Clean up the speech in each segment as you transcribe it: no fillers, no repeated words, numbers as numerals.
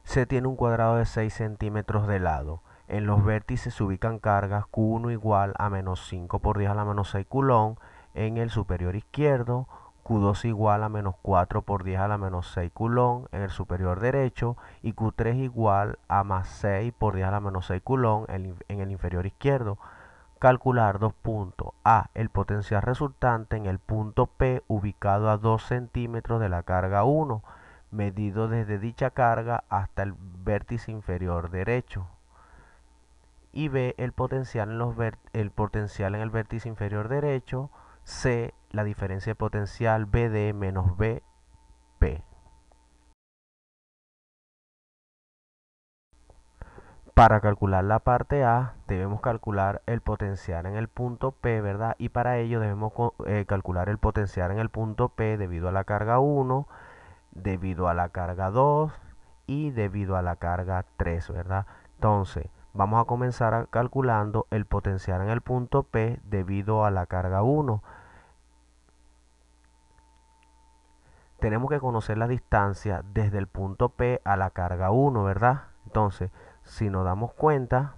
Se tiene un cuadrado de 6 centímetros de lado. En los vértices se ubican cargas Q1 igual a menos 5 por 10 a la menos 6 coulomb en el superior izquierdo, Q2 igual a menos 4 por 10 a la menos 6 coulomb en el superior derecho y Q3 igual a más 6 por 10 a la menos 6 coulomb en el inferior izquierdo. Calcular dos puntos. A. El potencial resultante en el punto P ubicado a 2 centímetros de la carga 1, medido desde dicha carga hasta el vértice inferior derecho. Y B. El potencial en el vértice inferior derecho. C. La diferencia de potencial BD menos BP. Para calcular la parte A, debemos calcular el potencial en el punto P, ¿verdad? Y para ello debemos calcular el potencial en el punto P debido a la carga 1, debido a la carga 2 y debido a la carga 3, ¿verdad? Entonces, vamos a comenzar calculando el potencial en el punto P debido a la carga 1. Tenemos que conocer la distancia desde el punto P a la carga 1, ¿verdad? Entonces, si nos damos cuenta,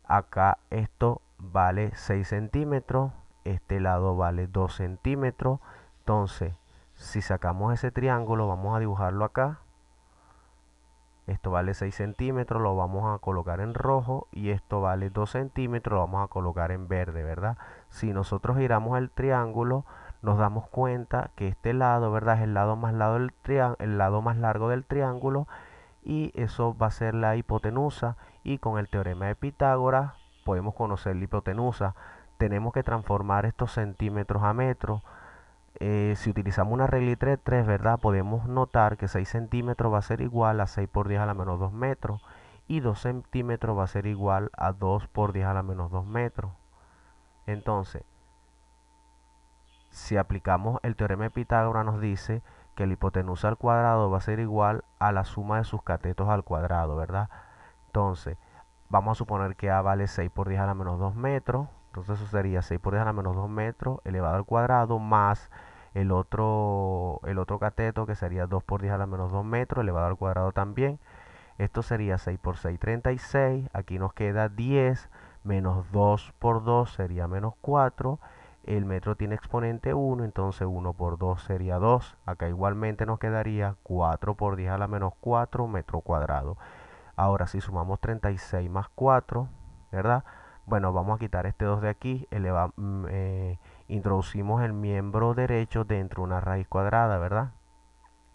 acá esto vale 6 centímetros, este lado vale 2 centímetros. Entonces, si sacamos ese triángulo, vamos a dibujarlo acá. Esto vale 6 centímetros, lo vamos a colocar en rojo y esto vale 2 centímetros, lo vamos a colocar en verde, ¿verdad? Si nosotros giramos el triángulo, nos damos cuenta que este lado, ¿verdad? Es el lado más largo del triángulo y eso va a ser la hipotenusa, y con el teorema de Pitágoras podemos conocer la hipotenusa. Tenemos que transformar estos centímetros a metros. Si utilizamos una reglita de 3, ¿verdad? Podemos notar que 6 centímetros va a ser igual a 6 por 10 a la menos 2 metros y 2 centímetros va a ser igual a 2 por 10 a la menos 2 metros. Entonces, si aplicamos el teorema de Pitágoras, nos dice que la hipotenusa al cuadrado va a ser igual a la suma de sus catetos al cuadrado, ¿verdad? Entonces, vamos a suponer que A vale 6 por 10 a la menos 2 metros. Entonces eso sería 6 por 10 a la menos 2 metros elevado al cuadrado más el otro cateto, que sería 2 por 10 a la menos 2 metros elevado al cuadrado también. Esto sería 6 por 6, 36. Aquí nos queda 10 menos 2 por 2 sería menos 4. El metro tiene exponente 1, entonces 1 por 2 sería 2. Acá igualmente nos quedaría 4 por 10 a la menos 4 metro cuadrado. Ahora si sumamos 36 más 4, ¿verdad? Bueno, vamos a quitar este 2 de aquí. Introducimos el miembro derecho dentro de una raíz cuadrada, ¿verdad?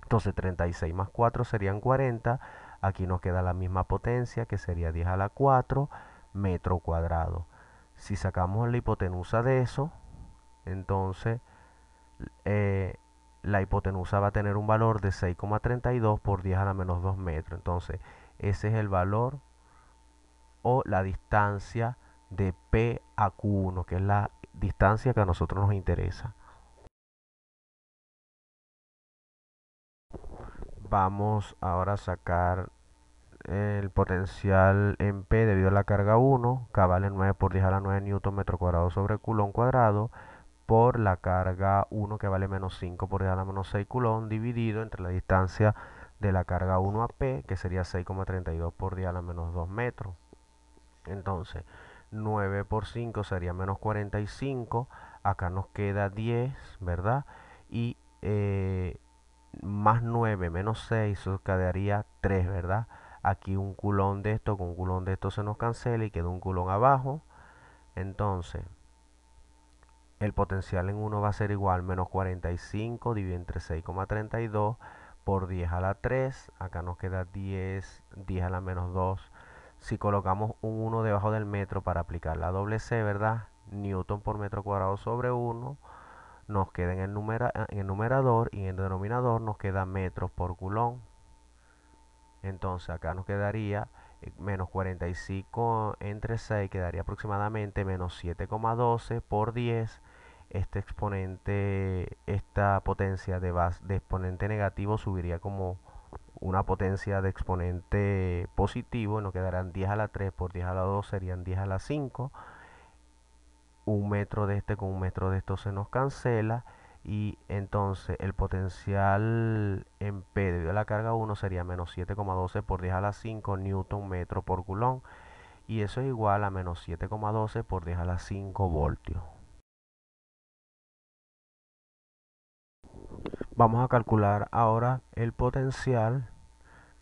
Entonces 36 más 4 serían 40. Aquí nos queda la misma potencia, que sería 10 a la 4 metro cuadrado. Si sacamos la hipotenusa de eso, entonces eh, la hipotenusa va a tener un valor de 6,32 por 10 a la menos 2 metros. Entonces, ese es el valor o la distancia de P a Q1, que es la distancia que a nosotros nos interesa. Vamos ahora a sacar el potencial en P debido a la carga 1, que vale 9 por 10 a la 9 newton metro cuadrado sobre coulomb cuadrado, por la carga 1, que vale menos 5 por 10 a la menos 6 coulomb, dividido entre la distancia de la carga 1 a P, que sería 6,32 por 10 a la menos 2 metros. Entonces, 9 por 5 sería menos 45. Acá nos queda 10, ¿verdad? Y más 9 menos 6, eso quedaría 3, ¿verdad? Aquí un coulomb de esto con un coulomb de esto se nos cancela y queda un coulomb abajo. Entonces, el potencial en 1 va a ser igual menos 45 dividido entre 6,32 por 10 a la 3. Acá nos queda 10 a la menos 2. Si colocamos un 1 debajo del metro para aplicar la doble C, ¿verdad? Newton por metro cuadrado sobre 1. Nos queda en el numerador, y en el denominador nos queda metros por coulomb. Entonces acá nos quedaría menos 45 entre 6, quedaría aproximadamente menos 7,12 por 10. Este exponente, esta potencia de exponente negativo subiría como una potencia de exponente positivo, y nos quedarán 10 a la 3 por 10 a la 2 serían 10 a la 5. Un metro de este con un metro de esto se nos cancela Y entonces el potencial en P debido a la carga 1 sería menos 7,12 por 10 a la 5 newton metro por coulomb. Y eso es igual a menos 7,12 por 10 a la 5 voltios. Vamos a calcular ahora el potencial,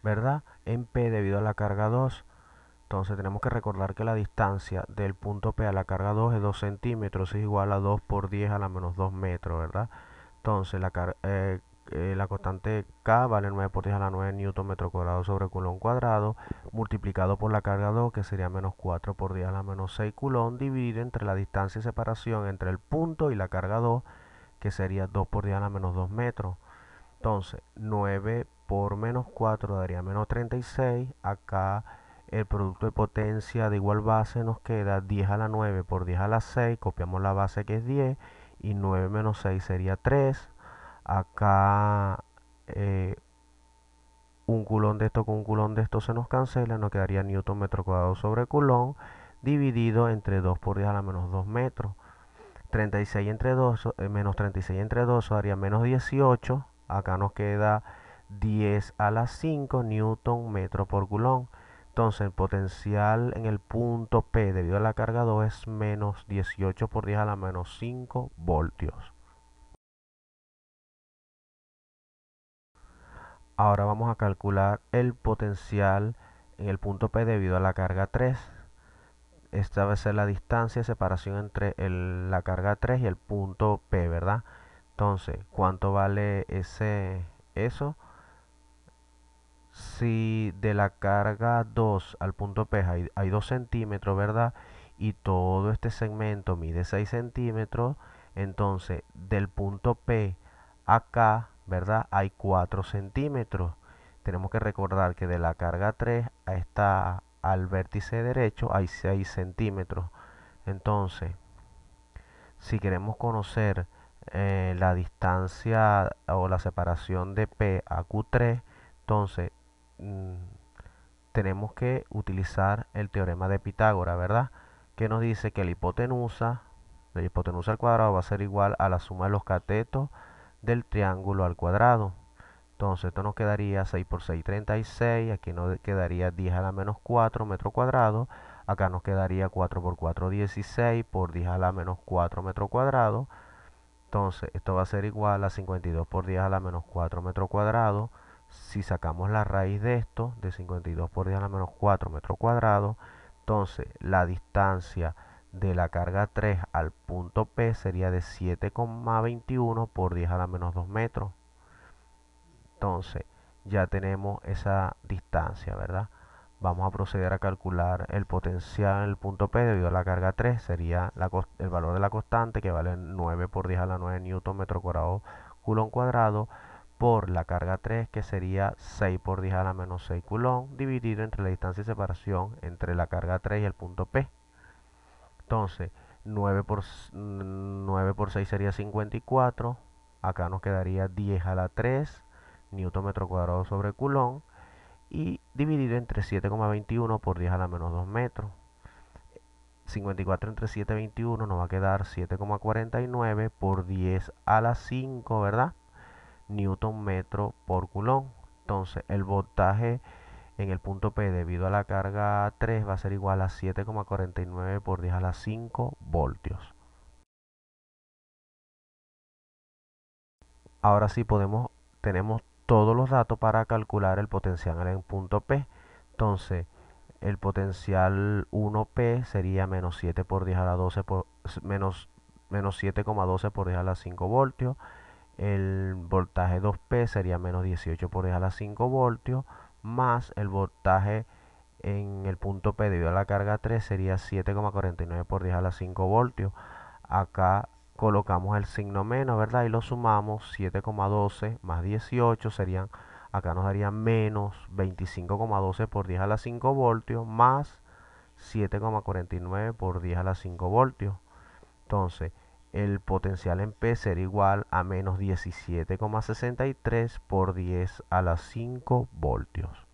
¿verdad? En P debido a la carga 2. Entonces tenemos que recordar que la distancia del punto P a la carga 2 es 2 centímetros, es igual a 2 por 10 a la menos 2 metros, ¿verdad? Entonces la constante K vale 9 por 10 a la 9 newton metro cuadrado sobre coulomb cuadrado, multiplicado por la carga 2, que sería menos 4 por 10 a la menos 6 coulomb, dividido entre la distancia de separación entre el punto y la carga 2, que sería 2 por 10 a la menos 2 metros. Entonces, 9 por menos 4 daría menos 36. Acá el producto de potencia de igual base nos queda 10 a la 9 por 10 a la 6. Copiamos la base que es 10. Y 9 menos 6 sería 3. Acá un coulomb de esto con un coulomb de esto se nos cancela. Nos quedaría newton metro cuadrado sobre coulomb dividido entre 2 por 10 a la menos 2 metros. 36 entre 2, menos 36 entre 2 daría menos 18. Acá nos queda 10 a la 5 newton metro por coulomb. Entonces el potencial en el punto P debido a la carga 2 es menos 18 por 10 a la menos 5 voltios. Ahora vamos a calcular el potencial en el punto P debido a la carga 3. Esta va a ser la distancia de separación entre la carga 3 y el punto P, ¿verdad? Entonces, ¿cuánto vale eso? Si de la carga 2 al punto P hay 2 centímetros, ¿verdad? Y todo este segmento mide 6 centímetros, entonces del punto P acá, ¿verdad? Hay 4 centímetros. Tenemos que recordar que de la carga 3 a esta, al vértice derecho hay 6 centímetros. Entonces, si queremos conocer la distancia o la separación de P a Q3, entonces mm, tenemos que utilizar el teorema de Pitágoras, ¿verdad? Que nos dice que la hipotenusa al cuadrado va a ser igual a la suma de los catetos del triángulo al cuadrado. Entonces esto nos quedaría 6 por 6, 36. Aquí nos quedaría 10 a la menos 4 metros cuadrados. Acá nos quedaría 4 por 4, 16 por 10 a la menos 4 metros cuadrados. Entonces esto va a ser igual a 52 por 10 a la menos 4 metros cuadrados. Si sacamos la raíz de esto, de 52 por 10 a la menos 4 metros cuadrados, entonces la distancia de la carga 3 al punto P sería de 7,21 por 10 a la menos 2 metros. Entonces, ya tenemos esa distancia, ¿verdad? Vamos a proceder a calcular el potencial en el punto P debido a la carga 3. Sería el valor de la constante, que vale 9 por 10 a la 9 newton metro cuadrado coulomb cuadrado, por la carga 3, que sería 6 por 10 a la menos 6 coulomb, dividido entre la distancia de separación entre la carga 3 y el punto P. Entonces, 9 por 6 sería 54. Acá nos quedaría 10 a la 3 newton metro cuadrado sobre coulomb, y dividido entre 7,21 por 10 a la menos 2 metros. 54 entre 7,21 nos va a quedar 7,49 por 10 a la 5, ¿verdad? Newton metro por coulomb. Entonces el voltaje en el punto P debido a la carga 3 va a ser igual a 7,49 por 10 a la 5 voltios. Ahora sí tenemos todos los datos para calcular el potencial en el punto P. Entonces, el potencial 1P sería menos 7 por 10 a la 12 menos 7,12 por 10 a la 5 voltios. El voltaje 2P sería menos 18 por 10 a la 5 voltios, más el voltaje en el punto P debido a la carga 3 sería 7,49 por 10 a la 5 voltios. Acá colocamos el signo menos, ¿verdad? Y lo sumamos. 7,12 más 18 serían, acá nos daría menos 25,12 por 10 a la 5 voltios, más 7,49 por 10 a la 5 voltios. Entonces, el potencial en P sería igual a menos 17,63 por 10 a la 5 voltios.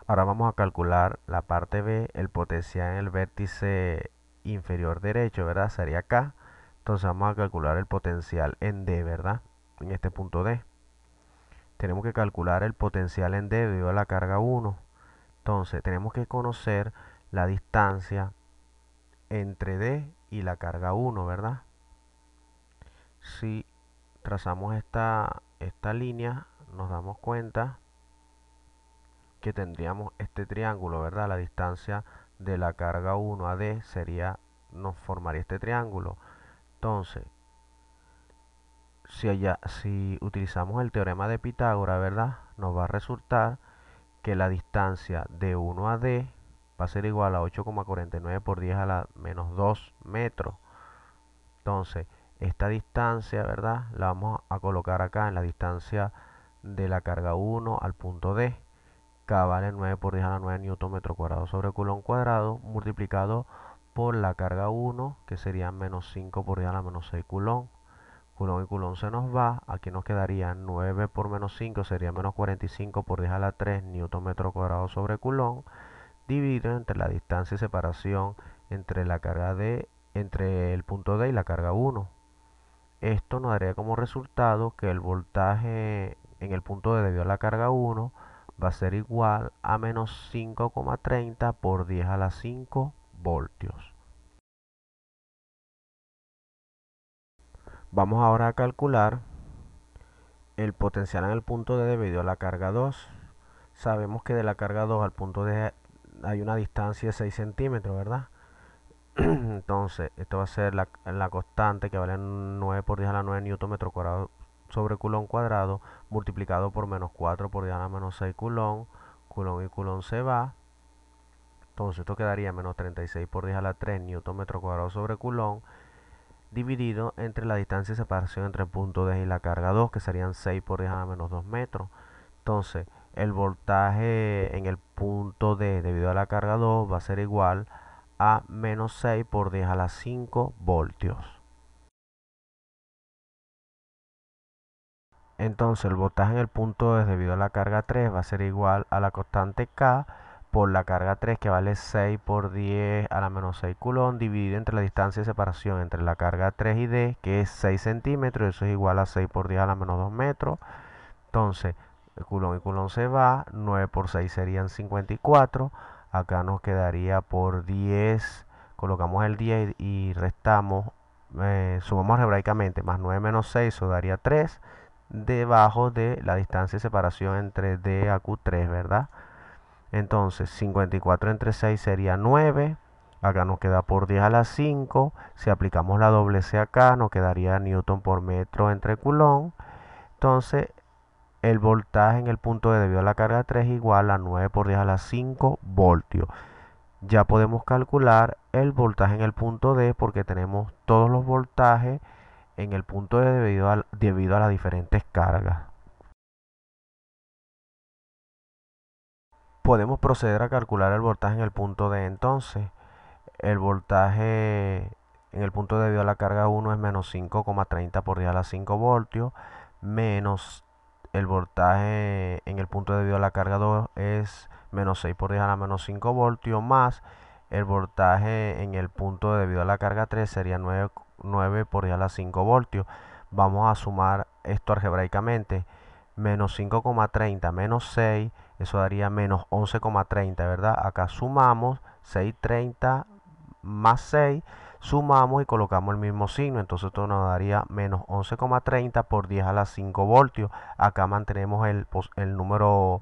Ahora vamos a calcular la parte B, el potencial en el vértice inferior derecho, ¿verdad? Sería acá. Entonces vamos a calcular el potencial en D, ¿verdad? En este punto D. Tenemos que calcular el potencial en D debido a la carga 1. Entonces tenemos que conocer la distancia entre D y la carga 1, ¿verdad? Si trazamos esta línea, nos damos cuenta que tendríamos este triángulo, ¿verdad? La distancia de la carga 1 a D nos formaría este triángulo. Entonces, si utilizamos el teorema de Pitágoras, ¿verdad? Nos va a resultar que la distancia de 1 a D va a ser igual a 8,49 por 10 a la menos 2 metros. Entonces, esta distancia, ¿verdad? La vamos a colocar acá en la distancia de la carga 1 al punto D. K vale 9 por 10 a la 9 newton metro cuadrado sobre coulomb cuadrado, multiplicado por la carga 1, que sería menos 5 por 10 a la menos 6 coulomb. Coulomb y coulomb se nos va, aquí nos quedaría 9 por menos 5, sería menos 45 por 10 a la 3 newton metro cuadrado sobre coulomb, dividido entre la distancia y separación entre la carga D, entre el punto D y la carga 1. Esto nos daría como resultado que el voltaje en el punto D debido a la carga 1 va a ser igual a menos 5,30 por 10 a la 5 voltios. Vamos ahora a calcular el potencial en el punto D debido a la carga 2. Sabemos que de la carga 2 al punto D hay una distancia de 6 centímetros, ¿verdad? Entonces, esto va a ser la constante que vale 9 por 10 a la 9 newton metro cuadrado sobre coulomb cuadrado, multiplicado por menos 4 por 10 a la menos 6 coulomb. Coulomb y coulomb se va. Entonces, esto quedaría menos 36 por 10 a la 3 newton metro cuadrado sobre coulomb, dividido entre la distancia de separación entre el punto D y la carga 2, que serían 6 por 10 a la menos 2 metros. Entonces, el voltaje en el punto D debido a la carga 2 va a ser igual a menos 6 por 10 a la 5 voltios. Entonces, el voltaje en el punto D debido a la carga 3 va a ser igual a la constante K por la carga 3, que vale 6 por 10 a la menos 6 coulomb, dividido entre la distancia de separación entre la carga 3 y D, que es 6 centímetros. Eso es igual a 6 por 10 a la menos 2 metros. Entonces, el coulomb y coulomb se va. 9 por 6 serían 54. Acá nos quedaría por 10. Colocamos el 10 y restamos, sumamos algebraicamente, más 9 menos 6, eso daría 3, debajo de la distancia de separación entre D a Q3, ¿verdad? Entonces, 54 entre 6 sería 9. Acá nos queda por 10 a la 5. Si aplicamos la doble C acá, nos quedaría newton por metro entre coulomb. Entonces, el voltaje en el punto D debido a la carga 3 es igual a 9 por 10 a la 5 voltios. Ya podemos calcular el voltaje en el punto D porque tenemos todos los voltajes en el punto D debido a las diferentes cargas. Podemos proceder a calcular el voltaje en el punto D. Entonces, el voltaje en el punto D debido a la carga 1 es menos 5,30 por 10 a la 5 voltios, menos el voltaje en el punto debido a la carga 2 es menos 6 por 10 a la menos 5 voltios, más el voltaje en el punto debido a la carga 3 sería 9 por 10 a la 5 voltios. Vamos a sumar esto algebraicamente. Menos 5,30 menos 6, eso daría menos 11,30, ¿verdad? Acá sumamos 6,30 más 6, sumamos y colocamos el mismo signo. Entonces esto nos daría menos 11,30 por 10 a la 5 voltios. Acá mantenemos el número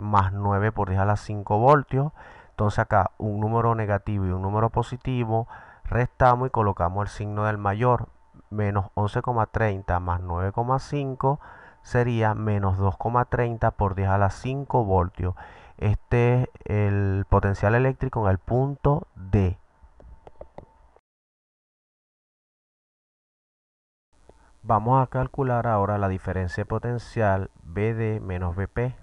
más 9 por 10 a la 5 voltios. Entonces acá un número negativo y un número positivo, restamos y colocamos el signo del mayor. Menos 11,30 más 9,5 sería menos 2,30 por 10 a la 5 voltios. Este es el potencial eléctrico en el punto D. Vamos a calcular ahora la diferencia potencial BD menos BP.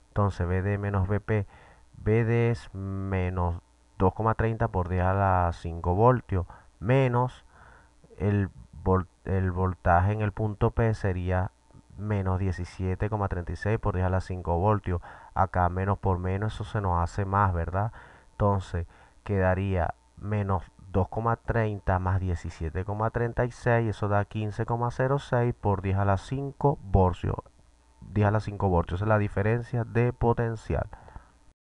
Entonces BD menos BP, BD es menos 2,30 por 10 a la 5 voltios, menos el voltaje en el punto P sería menos 17,36 por 10 a la 5 voltios. Acá menos por menos, eso se nos hace más, ¿verdad? Entonces quedaría menos 2,30 más 17,36, eso da 15,06 por 10 a la 5 voltios. 10 a la 5 voltios, esa es la diferencia de potencial.